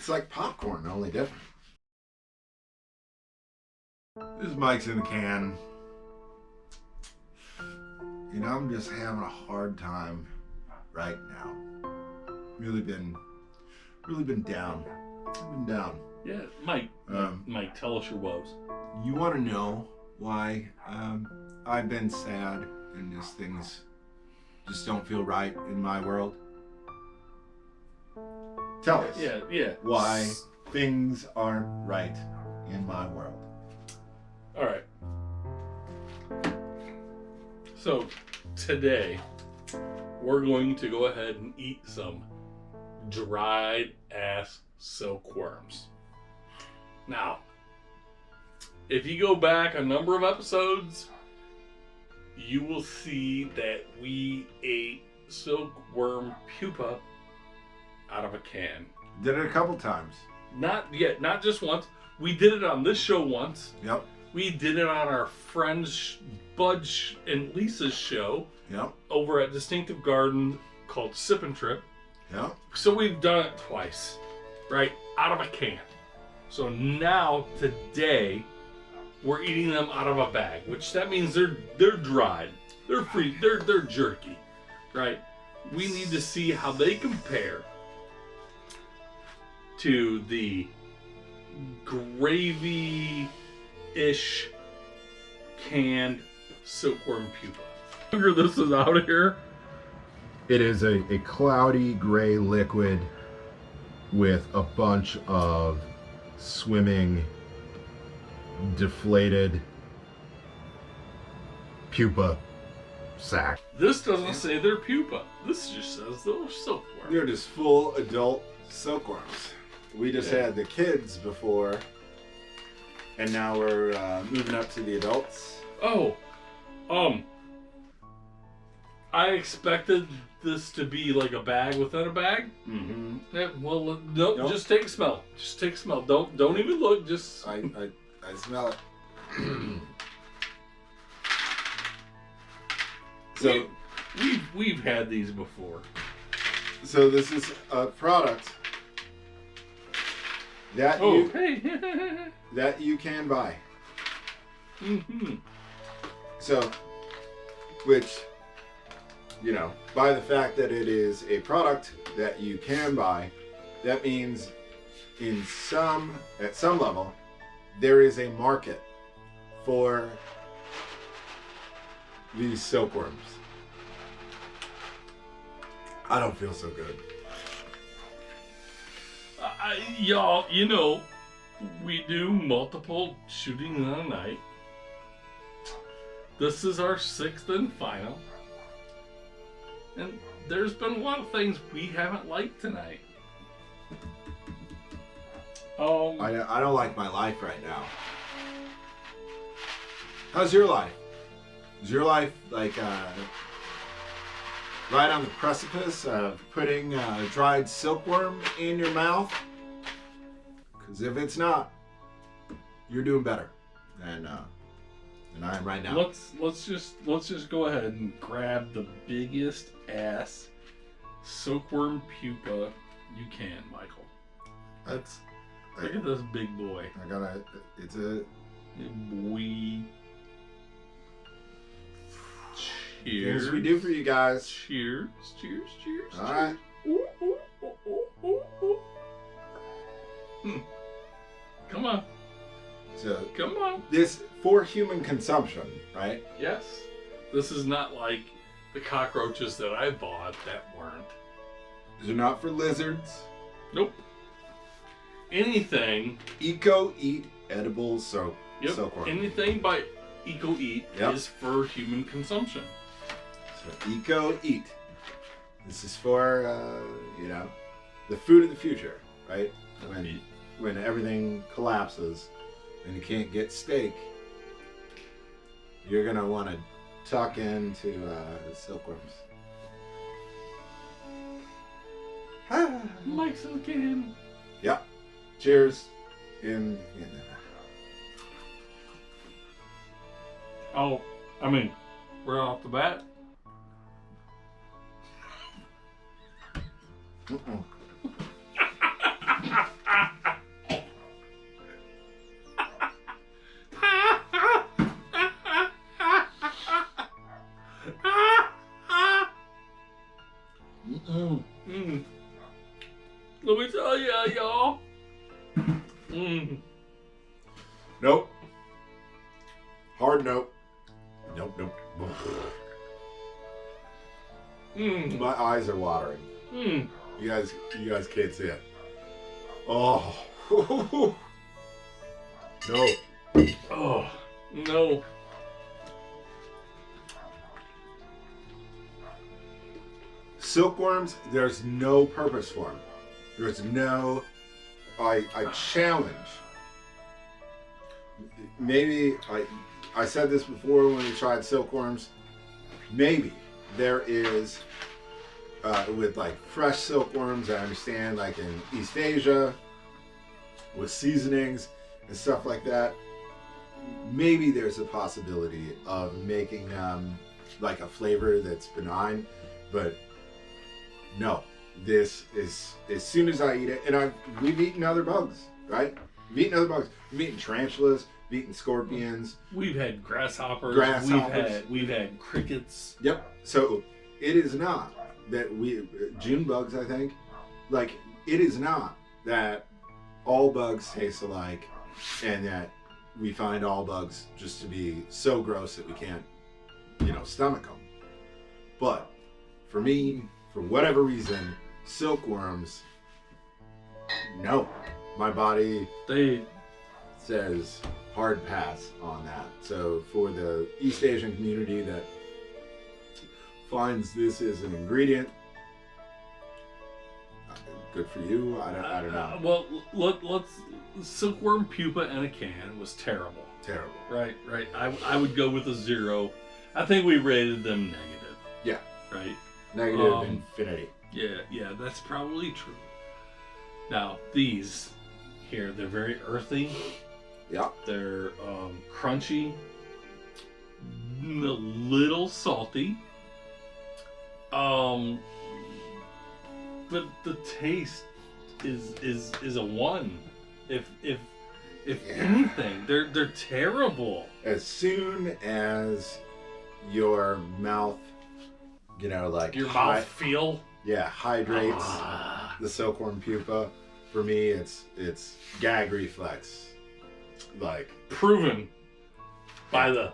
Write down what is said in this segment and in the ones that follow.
It's like popcorn, only different. This Mike's in the can. You know, I'm just having a hard time right now. Really been down. I've been down. Yeah, Mike, tell us your woes. You want to know why I've been sad and just things just don't feel right in my world? Tell us. Yeah. Why things aren't right in my world. All right. So today we're going to go ahead and eat some dried ass silkworms. Now, if you go back a number of episodes, you will see that we ate silkworm pupa out of a can. Did it a couple times. Not just once. We did it on this show once. Yep. We did it on our friends Bud and Lisa's show. Yep. Over at Distinctive Garden called Sip and Trip. Yep. So we've done it twice, right? Out of a can. So now, today, we're eating them out of a bag, which that means they're dried. They're free. They're jerky, right? We need to see how they compare to the gravy-ish canned silkworm pupa. Figure this is out of here. It is a cloudy gray liquid with a bunch of swimming, deflated pupa sac. This doesn't say they're pupa. This just says they're silkworm. They're just full adult silkworms. We just had the kids before, and now we're moving up to the adults. Oh, I expected this to be like a bag within a bag. Mm-hmm. Yeah, well, nope. Just take a smell. Just take a smell. Don't even look. Just I smell it. So we've had these before. So this is a product that that you can buy. Mm-hmm. So, which, you know, by the fact that it is a product that you can buy, that means at some level, there is a market for these silkworms. I don't feel so good. Y'all, you know, we do multiple shootings in a night. This is our 6th and final. And there's been a lot of things we haven't liked tonight. I don't like my life right now. How's your life? Is your life like right on the precipice of putting dried silkworm in your mouth? Because if it's not, you're doing better than I am right now. Let's just go ahead and grab the biggest ass silkworm pupa you can, Michael. Look at this big boy. It's a boy. Cheers. Things we do for you guys. Cheers. All right. Ooh. Come on. So come on. This for human consumption, right? Yes. This is not like the cockroaches that I bought that weren't. These are not for lizards. Nope. Anything. Eat edible silkworm. Anything by Eat is for human consumption. So Eat. This is for the food of the future, right? When everything collapses and you can't get steak, you're gonna want to tuck into silkworms. Mike's again. Yep. Cheers. Oh, I mean, right off the bat. yeah, y'all. Nope. Hard nope. Nope, nope. My eyes are watering. You guys can't see it. Oh. No. Oh, no. Silkworms, there's no purpose for them. There's no... I challenge. Maybe, I said this before when we tried silkworms. Maybe there is, with like fresh silkworms, I understand, like in East Asia, with seasonings and stuff like that, maybe there's a possibility of making them like a flavor that's benign, but no. This is, as soon as I eat it, and we've eaten other bugs, right? We've eaten other bugs. We've eaten tarantulas, we've eaten scorpions. We've had grasshoppers. We've had crickets. Yep. So it is not that June bugs, I think, like it is not that all bugs taste alike and that we find all bugs just to be so gross that we can't, stomach them. But for me, for whatever reason, silkworms, no. My body says hard pass on that. So for the East Asian community that finds this as an ingredient, good for you. I don't know. Well, let's silkworm pupa in a can was terrible. Terrible. Right. I would go with a 0. I think we rated them negative. Yeah. Right. Negative infinity. Yeah, that's probably true. Now, these here, they're very earthy. Yeah. They're crunchy, a little salty. But the taste is a 1. If anything, they're terrible. As soon as your mouth, like your mouth feel, hydrates the silkworm pupa. For me, it's gag reflex, like proven by the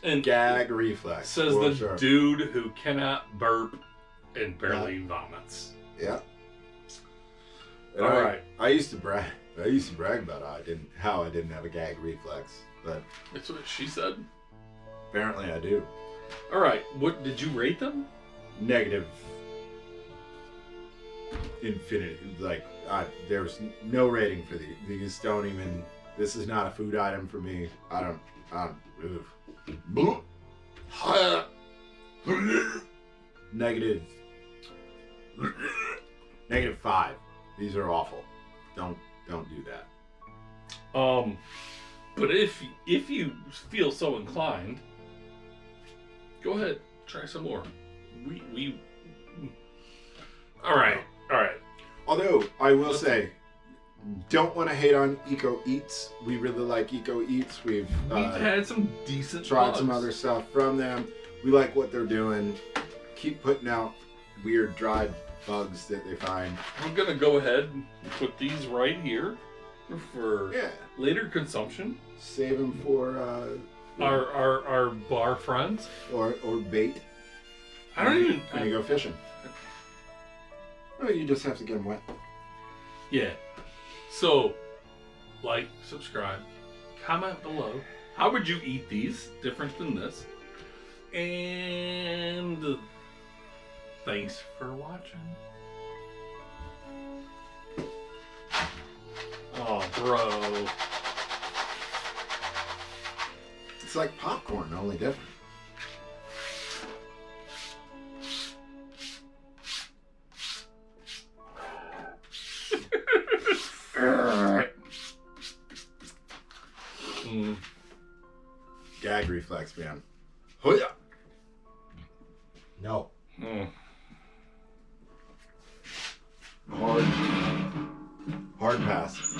and gag reflex. Says the dude who cannot burp and barely vomits. Yeah. All right. I used to brag about how I didn't have a gag reflex, but that's what she said. Apparently, I do. All right. What did you rate them? Negative infinity. Like there's no rating for these. These don't even. This is not a food item for me. I don't. Negative 5. These are awful. Don't do that. But if you feel so inclined, go ahead, try some more. We. All right. Although I will say, don't want to hate on Eco Eats. We really like Eco Eats. We've had some decent. Tried bugs. some other stuff from them. We like what they're doing. Keep putting out weird dried bugs that they find. I'm gonna go ahead and put these right here for later consumption. Save them for our bar friends or bait. I don't even. When you go fishing. Oh, you just have to get them wet. Yeah. So, like, subscribe, comment below. How would you eat these? Different than this. And thanks for watching. Oh, bro. It's like popcorn, only different. Gag reflex, man. Oh yeah. No. Hard pass.